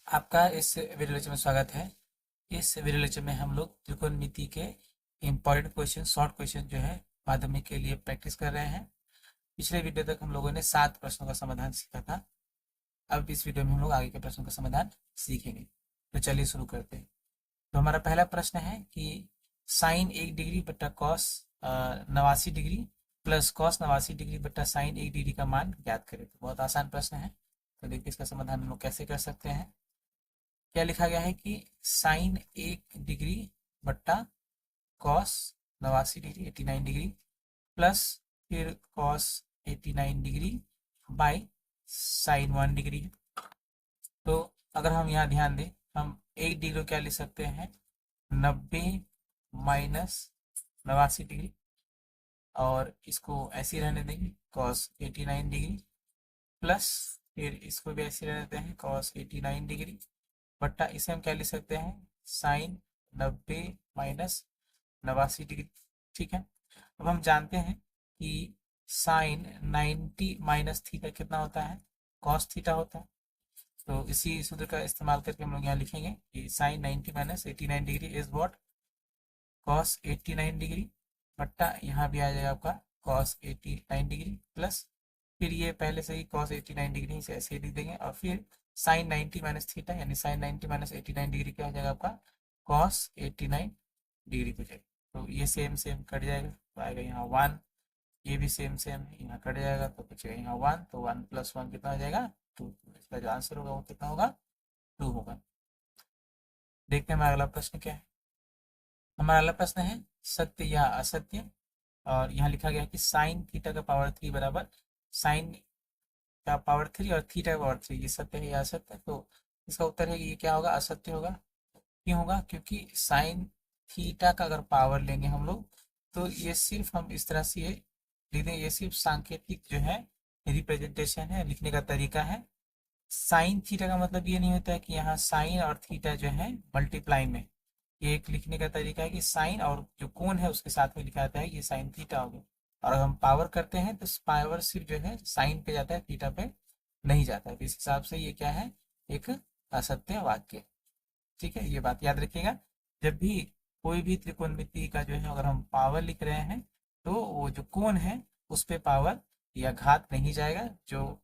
आपका इस video lecture में स्वागत है। इस वीडियो लेक्चर में हम लोग त्रिकोणमिति के इम्पोर्टेंट क्वेश्चन, शॉर्ट क्वेश्चन जो है माध्यमिक के लिए प्रैक्टिस कर रहे हैं। पिछले वीडियो तक हम लोगों ने 7 प्रश्नों का समाधान सीखा था। अब इस वीडियो में हम लोग आगे के प्रश्नों का समाधान सीखेंगे। तो चलिए शुरू करते हैं। तो हमारा पहला प्रश्न है कि साइन 1 डिग्री बट्टा cos 89 degree plus cos 89 degree बट्टा साइन 1 डिग्री का मान ज्ञात करें। तो बहुत आसान प्रश्न है। तो देखिए इसका समाधान हम लोग कैसे कर सकते हैं। क्या लिखा गया है कि साइन 1 डिग्री बट्टा कॉस 89 डिग्री 89 डिग्री प्लस फिर cos 89 degree by sine 1 degree है। तो अगर हम यहाँ ध्यान दें, हम 1 डिग्री को क्या लिख सकते हैं, 90 माइनस 89 डिग्री, और इसको ऐसे ही रहने देंगे कॉस 89 डिग्री प्लस फिर इसको भी ऐसे रहने देते हैं कॉस 89 डिग्री बट्टा इसे हम क्या लिख सकते हैं, साइन 90 माइनस 89 डिग्री। ठीक है। अब हम जानते हैं कि साइन 90 माइनस थीटा कितना होता है, कॉस थीटा होता है। तो इसी सूत्र का इस्तेमाल करके हम लोग यहाँ लिखेंगे कि साइन 90 माइनस 89 degree is what, cos 89 degree बट्टा यहाँ भी आ जाएगा आपका कॉस 89 डिग्री प्लस फिर ये पहले से ही कॉस 89 डिग्री से ऐसे ही लिख देंगे और फिर साइन 90 माइनस थीटा यानी साइन 90 माइनस 89 डिग्री क्या हो जाएगा आपका, कॉस 89 डिग्री हो जाएगा। तो ये सेम सेम कट जाएगा तो आएगा यहाँ 1, ये भी सेम सेम यहाँ कट जाएगा तो बचेगा यहाँ 1, तो 1 प्लस 1 कितना हो जाएगा 2। इसका जो आंसर होगा वो कितना होगा, 2 होगा। देखते हैं हमारा अगला प्रश्न क्या है। हमारा अगला प्रश्न है सत्य या असत्य, और यहाँ लिखा गया है कि साइन थीटा का पावर 3 बराबर साइन का पावर 3 और थीटा का पावर 3, ये सत्य है या असत्य है। तो इसका उत्तर है कि ये क्या होगा, असत्य होगा। क्यों होगा, क्योंकि साइन थीटा का अगर पावर लेंगे हम लोग तो ये सिर्फ हम इस तरह से ये लिख दें, ये सिर्फ सांकेतिक जो है रिप्रेजेंटेशन है, लिखने का तरीका है। साइन थीटा का मतलब ये नहीं होता है कि यहाँ साइन और थीटा जो है मल्टीप्लाई में, ये एक लिखने का तरीका है कि साइन और जो कोण है उसके साथ में लिखा जाता है, ये साइन थीटा हो गया। और अगर हम पावर करते हैं तो पावर सिर्फ जो है साइन पे जाता है, थीटा पे नहीं जाता है। तो इस हिसाब से ये क्या है, एक असत्य वाक्य। ठीक है, ये बात याद रखिएगा। जब भी कोई भी त्रिकोणमिति का जो है अगर हम पावर लिख रहे हैं तो वो जो कोण है उस पे पावर या घात नहीं जाएगा, जो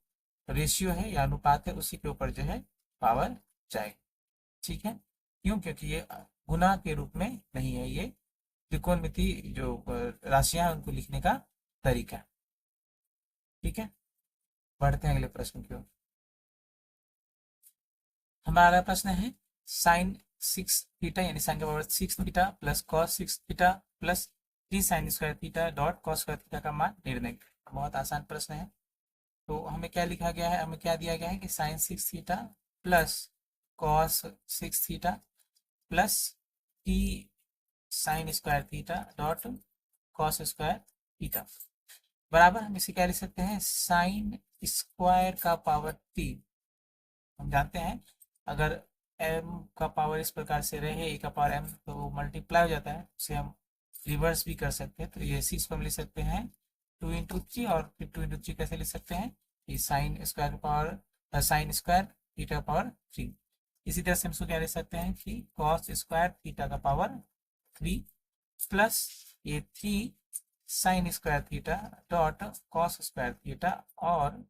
रेशियो है या अनुपात है उसी के ऊपर जो है पावर जाएगा। ठीक है, क्यों, क्योंकि ये गुना के रूप में नहीं है, ये त्रिकोणमिति जो राशियां हैं उनको लिखने का तरीका है। ठीक है, बढ़ते हैं अगले प्रश्न की ओर। हमारा प्रश्न है साइन 6 थीटा यानी साइन का power 6 theta plus cos 6 theta plus 3 sine square theta dot cos square theta का मान निर्णय करें। बहुत आसान प्रश्न है। तो हमें क्या लिखा गया है, हमें क्या दिया गया है कि sine 6 theta plus cos 6 theta plus T sine square theta dot cos square theta बराबर हम इसे क्या लिख सकते हैं, साइन स्क्वायर का पावर 3। हम जानते हैं अगर m का पावर इस प्रकार से रहे e का पावर m तो वो मल्टीप्लाई हो जाता है, उसे हम रिवर्स भी कर सकते हैं। तो ये 6 को हम लिख सकते हैं 2 इंटू 3 और फिर 2 इंटू 3 कैसे लिख सकते हैं, कि साइन स्क्वायर का पावर साइन स्क्वायर थीटा का पावर 3। इसी तरह से हम इसको क्या लिख सकते हैं कि कॉस स्क्वायर थीटा का पावर 3 प्लस ये 3 sine square theta dot cos square theta, और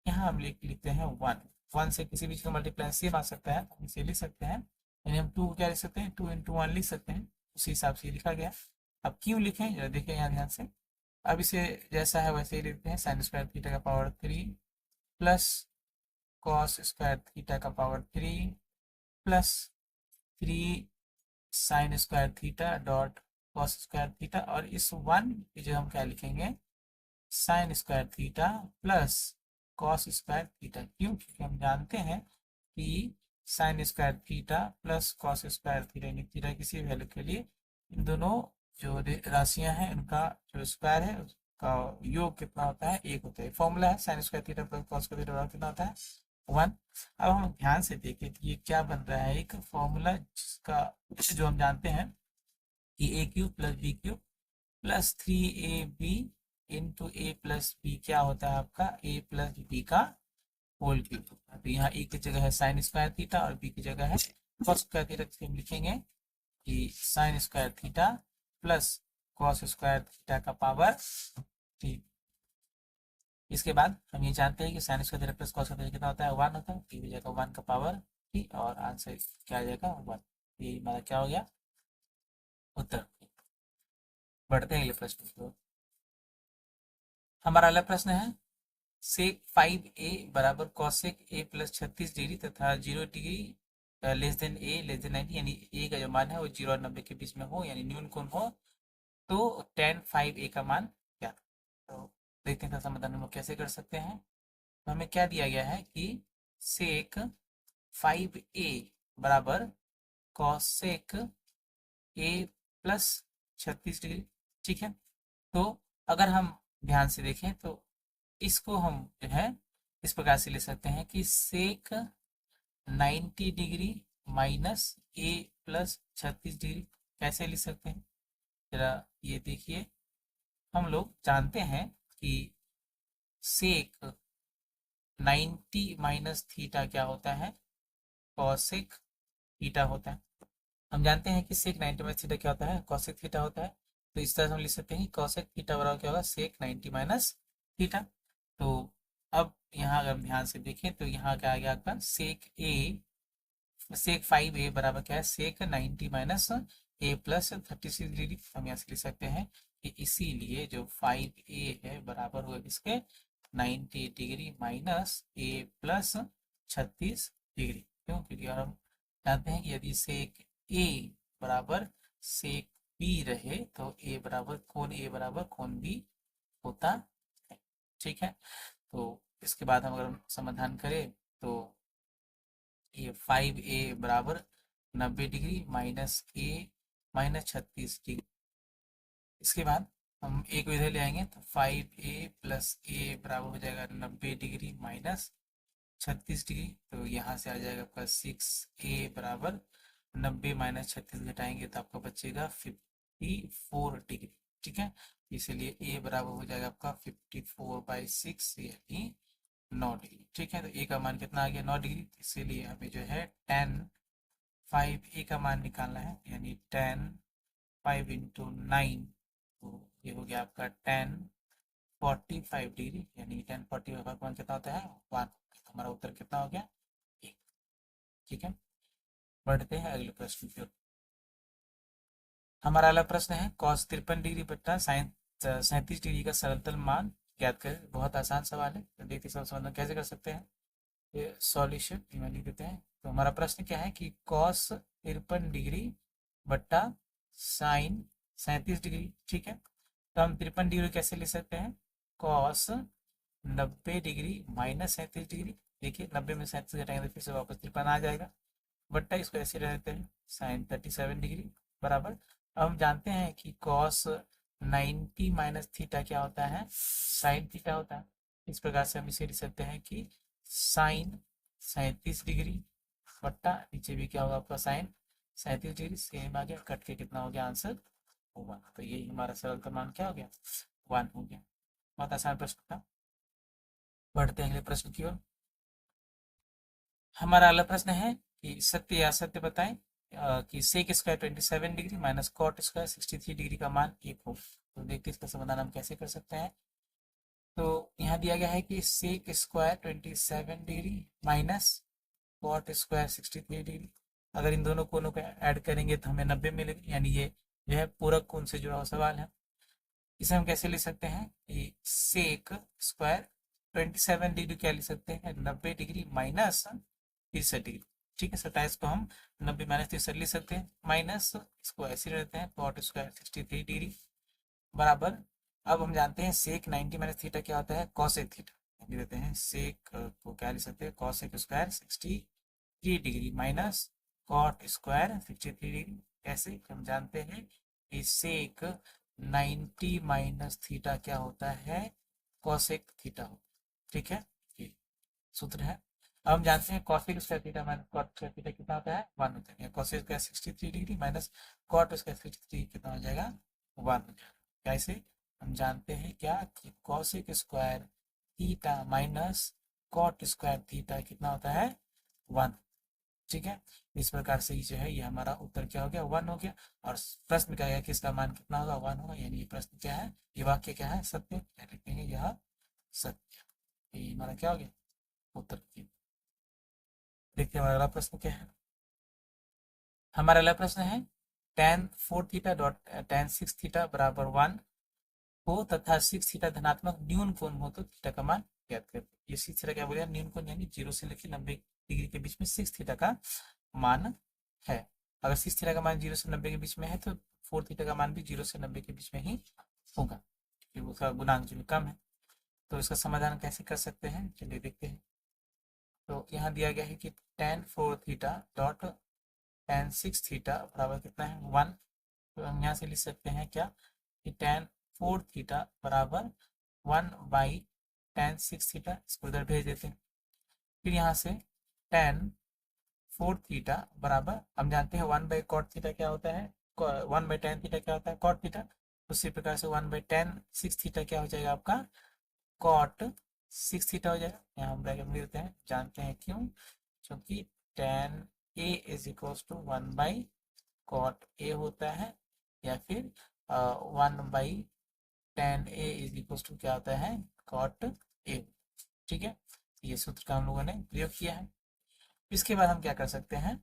यहाँ हम लिखते हैं 1 से किसी भी चीज का मल्टीप्लाई सेम आ सकता है, हम इसे लिख सकते हैं। यानी हम 2 क्या लिख सकते हैं, 2 इंटू 1 लिख सकते हैं, उसी हिसाब से लिखा गया। अब क्यों लिखें जरा देखिए यहाँ ध्यान से। अब इसे जैसा है वैसे ही लिखते हैं, साइन स्क्वायर थीटा का power 3 plus cos square theta का power 3 plus 3 sine square theta dot cos square theta, और इस 1 की जो हम क्या लिखेंगे, sine square theta plus cos square theta. क्यों, क्योंकि हम जानते हैं कि sine square theta plus cos square theta यानी थीटा किसी वैल्यू के लिए इन दोनों जो राशियां हैं उनका जो स्क्वायर है उसका योग कितना होता है, 1 होता है। फॉर्मूला है sine square theta plus cos square theta कितना होता है, 1। अब हम ध्यान से देखें कि ये क्या बन रहा है, एक फॉर्मूला जिसका जो हम जानते हैं कि A cube plus B cube plus 3ab into A plus B क्या होता है आपका, ए प्लस बी का होल क्यूब। तो यहाँ ए की जगह है साइन स्क्वायर थीटा और बी की जगह है कॉस स्क्वायर थीटा। हम लिखेंगे कि sine square theta plus cos square theta का पावर थ्री। इसके बाद हम ये जानते हैं कि sine square theta plus cos square कितना होता है, 1 होता है। बी की जगह 1 का पावर थ्री और आंसर क्या आ जाएगा, 1। ये हमारा क्या हो गया, उत्तर। बढ़ते हैं अगले प्रश्न की ओर। हमारा अगला प्रश्न है सेक 5a बराबर कॉसेक a प्लस 36 डिग्री तथा 0 degree less than a less than 90, यानी a का जो मान है वो 0 और 90 के बीच में हो, यानी न्यून कोण हो, तो tan 5a का मान क्या था। तो देखते हैं समाधान हम लोग कैसे कर सकते हैं। तो हमें क्या दिया गया है कि सेक 5a बराबर कॉसेक a प्लस 36 डिग्री, ठीक है। तो अगर हम ध्यान से देखें तो इसको हम जो है इस प्रकार से ले सकते हैं कि सेक 90 डिग्री माइनस ए प्लस 36 डिग्री। कैसे लिख सकते हैं जरा ये देखिए। हम लोग जानते हैं कि सेक 90 माइनस थीटा क्या होता है, कॉसेक थीटा होता है। हम जानते हैं कि सेक 90 माइनस थीटा क्या होता है, कॉसेक थीटा होता है। तो इस तरह से हम लिख सकते हैं कि कॉसेक थीटा बराबर क्या होगा, सेक 90 माइनस थीटा। तो अब यहाँ अगर हम ध्यान से देखें तो यहाँ क्या आ गया आपका सेक 5a बराबर क्या है, सेक 90 माइनस ए प्लस 36 डिग्री। हम यहाँ से लिख सकते हैं कि इसीलिए जो 5a है बराबर होगा किसके, 90 डिग्री माइनस ए प्लस 36 डिग्री। क्यों, क्योंकि और हम जानते हैं कि यदि सेक ए बराबर सेक बी रहे तो ए बराबर कोण बी होता है, ठीक है। तो इसके बाद हम अगर समाधान करें तो ये 5a बराबर 90 डिग्री माइनस ए माइनस 36 डिग्री। इसके बाद हम एक इधर ले आएंगे तो 5a प्लस ए बराबर हो जाएगा 90 डिग्री माइनस 36 डिग्री। तो यहाँ से आ जाएगा आपका 6a बराबर 90 माइनस 36 घटाएंगे तो आपका बचेगा 54 डिग्री, ठीक है। इसलिए a बराबर हो जाएगा आपका 54/6 यानी 9 डिग्री, ठीक है। तो ए का मान कितना आ गया, 9 डिग्री। इसीलिए हमें जो है tan 5a का मान निकालना है, यानी tan 5 इंटू 9, तो ये हो गया आपका tan 45 डिग्री, यानी tan 45 का मान कितना होता है, 1। हमारा उत्तर कितना हो गया, 1, ठीक है। बढ़ते हैं अगले प्रश्न की ओर। हमारा अगला प्रश्न है cos 53 डिग्री बट्टा साइन 37 डिग्री का सरलतल मान ज्ञात करें। बहुत आसान सवाल है, तो देखते हैं समाधान कैसे कर सकते हैं। ये सॉल्यूशन में लिख देते हैं। तो हमारा प्रश्न क्या है कि cos 53 डिग्री बट्टा साइन 37 डिग्री, ठीक है। तो हम 53 डिग्री कैसे लिख सकते हैं, cos 90 डिग्री माइनस 37 डिग्री। देखिए 90 में 37 घटाएंगे तो फिर से वापस 53 आ जाएगा, बट्टा इसको ऐसे रहते हैं साइन 37 डिग्री बराबर। अब हम जानते हैं कि cos 90 माइनस थीटा क्या होता है, साइन थीटा होता है। इस प्रकार से हम इसे लिख सकते हैं कि साइन 37 डिग्री बट्टा नीचे भी क्या होगा आपका साइन 37 डिग्री। सेम आ गया, कट के कितना हो गया आंसर, 1। तो यही हमारा सरल का मान क्या हो गया, 1 हो गया। बहुत आसान प्रश्न था। बढ़ते हैं अगले प्रश्न की ओर। हमारा अगला प्रश्न है कि सत्य या असत्य बताएं कि sec square 27 degree minus cot square 63 degree का मान 1 हो। तो देखते हैं इसका समाधान हम कैसे कर सकते हैं। तो यहाँ दिया गया है कि sec square 27 degree minus cot square 63 degree. अगर इन दोनों कोणों को ऐड करेंगे तो हमें 90 मिलेगी, यानी ये जो है पूरक कोण से जुड़ा हुआ सवाल है। इसे हम कैसे लिख सकते हैं कि सेक स्क्वायर 27 डिग्री क्या लिख सकते हैं, 90 डिग्री माइनस 63 डिग्री, ठीक है। 27 को हम 90 माइनस 63 लिख सकते हैं, माइनस इसको ऐसे रहते हैं कॉट स्क्वायर 63 डिग्री बराबर। अब हम जानते हैं सेक 90 माइनस थीटा क्या होता है, कॉसेक थीटा। लिख देते हैं सेक को क्या लिख सकते हैं, cosec square 63 degree minus cot square 63 degree. कैसे, हम जानते हैं कि सेक 90 माइनस थीटा क्या होता है, कॉसेक थीटा होता है, ठीक है। ये सूत्र है। अब हम जानते हैं cosec square theta minus cot square theta कितना होता है, 1 होता है। Cosec square 63 degree minus cot square 63 कितना हो जाएगा, 1 हो जाएगा। कैसे, हम जानते हैं क्या कि cosec square theta minus cot square theta कितना होता है 1। ठीक है, इस प्रकार से जो है ये हमारा उत्तर क्या हो गया 1 हो गया। और प्रश्न क्या है कि इसका मान कितना होगा 1 होगा, यानी ये प्रश्न क्या है, ये वाक्य क्या है सत्य, लिखेंगे यह सत्य। ये हमारा क्या हो गया उत्तर। देखते हैं हमारा अगला प्रश्न क्या है। हमारा अगला प्रश्न है tan 4 theta dot tan 6 theta बराबर 1 हो तथा 6 थीटा धनात्मक न्यून कोण हो तो थीटा का मान ज्ञात करते। ये 6 थीटा क्या बोले, न्यून कोण यानी 0 से लेकर 90 डिग्री के बीच में 6 थीटा का मान है। अगर 6 थीटा का मान 0 से 90 के बीच में है तो 4 थीटा का मान भी 0 से 90 के बीच में ही होगा, क्योंकि उसका गुणांक जो कम है। तो इसका समाधान कैसे कर सकते हैं, चलिए देखते हैं। तो यहाँ दिया गया है कि tan 4 theta dot tan 6 theta बराबर कितना है 1। तो हम यहाँ से लिख सकते हैं क्या कि tan 4 थीटा बराबर 1 बाई tan 6 थीटा, इसको उधर भेज देते हैं। फिर यहाँ से tan 4 थीटा बराबर हम जानते हैं 1 बाई कॉट थीटा क्या होता है, 1 बाई tan थीटा क्या होता है कॉट थीटा। उसी प्रकार से 1 बाई tan 6 थीटा क्या हो जाएगा आपका कॉट 6 थीटा हो जाएगा। यहाँ हम ब्रैकेट में देते हैं, जानते हैं क्यों, क्योंकि tan a is equal to 1 by cot a होता है, या फिर 1 by tan a is equal to क्या होता है कॉट a। ठीक है, ये सूत्र का हम लोगों ने प्रयोग किया है। इसके बाद हम क्या कर सकते हैं,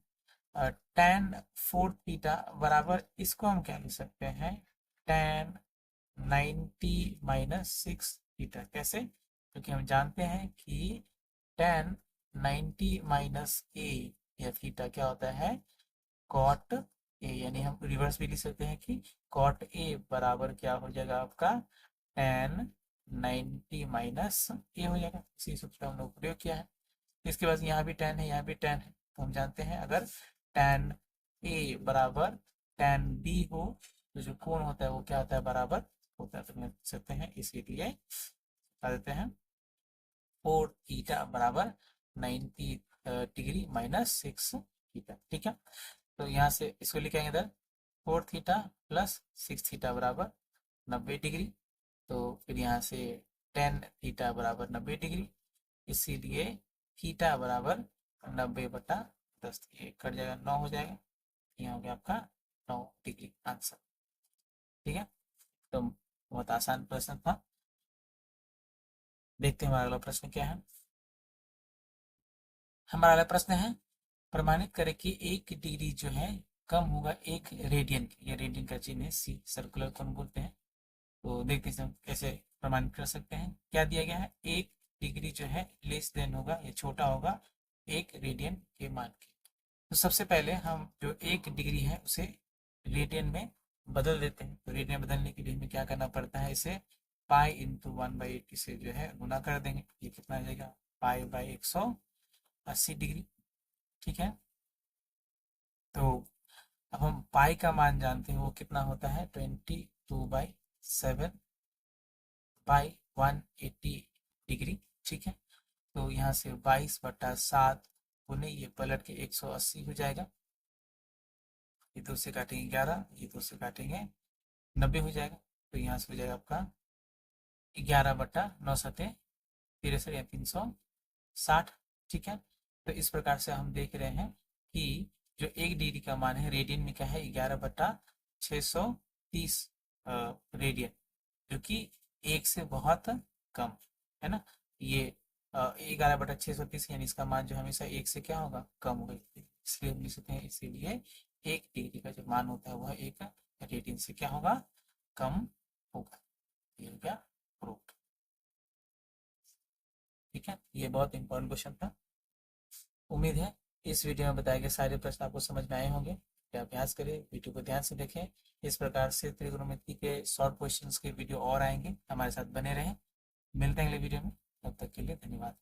tan 4 थीटा बराबर इसको हम क्या लिख सकते हैं tan 90 माइनस 6 थीटा। कैसे, क्योंकि हम जानते हैं कि tan 90 माइनस a या थीटा क्या होता है कॉट a, यानी हम रिवर्स भी लिख सकते हैं कि कॉट a बराबर क्या हो जाएगा आपका tan 90 माइनस a हो जाएगा। इसी सूत्र का हम लोग प्रयोग किया है। इसके बाद यहाँ भी tan है, यहाँ भी tan है, तो हम जानते हैं अगर tan a बराबर tan b हो तो जो कोण होता है वो क्या होता है बराबर होता है। तो हम लिख सकते हैं, इसीलिए बता देते हैं 4 थीटा बराबर 90 डिग्री माइनस 6 थीटा। ठीक है, तो यहाँ से इसको लिखेंगे इधर 4 थीटा प्लस 6 थीटा बराबर 90 डिग्री। तो फिर यहाँ से tan थीटा बराबर 90 डिग्री, इसीलिए थीटा बराबर 90/10, ये कट जाएगा 9 हो जाएगा। यहाँ हो गया आपका 9 डिग्री आंसर। ठीक है, तो बहुत आसान प्रश्न था। देखते हैं हमारा अगला प्रश्न क्या है। हमारा अगला प्रश्न है प्रमाणित करें कि 1 डिग्री जो है कम होगा 1 रेडियन। ये रेडियन का चिन्ह है सी, सर्कुलर कोण बोलते हैं। तो देखते हैं हम कैसे प्रमाणित कर सकते हैं। क्या दिया गया है, 1 डिग्री जो है लेस देन होगा या छोटा होगा 1 रेडियन के मान के। तो सबसे पहले हम जो 1 डिग्री है उसे रेडियन में बदल देते हैं। तो रेडियन बदलने के लिए हमें क्या करना पड़ता है, इसे पाई इंटू 1/80 से जो है गुना कर देंगे। ये कितना आ जाएगा पाई बाई 180 डिग्री। ठीक है, तो अब हम पाई का मान जानते हैं, वो कितना होता है 22/7 बाई 180 डिग्री। ठीक है, तो यहाँ से 22/7 गुने ये पलट के 180 हो जाएगा। ये 2 से काटेंगे 11, ये 2 से काटेंगे 90 हो जाएगा। तो यहाँ से हो जाएगा आपका 11/9 सते 63 या 360। ठीक है, तो इस प्रकार से हम देख रहे हैं कि जो 1 डिग्री का मान है रेडियन में क्या है 11/630 रेडियन, जो कि 1 से बहुत कम है ना। ये 11/630 यानी इसका मान जो हमेशा 1 से क्या होगा कम होगा, इसलिए हम लिख सकते हैं, इसीलिए 1 डिग्री का जो मान होता है वह 1 रेडियन से क्या होगा कम होगा। ये हो गया प्रूफ। ठीक है, ये बहुत इंपॉर्टेंट क्वेश्चन था। उम्मीद है इस वीडियो में बताए गए सारे प्रश्न आपको समझ में आए होंगे। तो अभ्यास करें, वीडियो को ध्यान से देखें। इस प्रकार से त्रिकोणमिति के शॉर्ट क्वेश्चंस के वीडियो और आएंगे, हमारे साथ बने रहें। मिलते हैं अगले वीडियो में, तब तक के लिए धन्यवाद।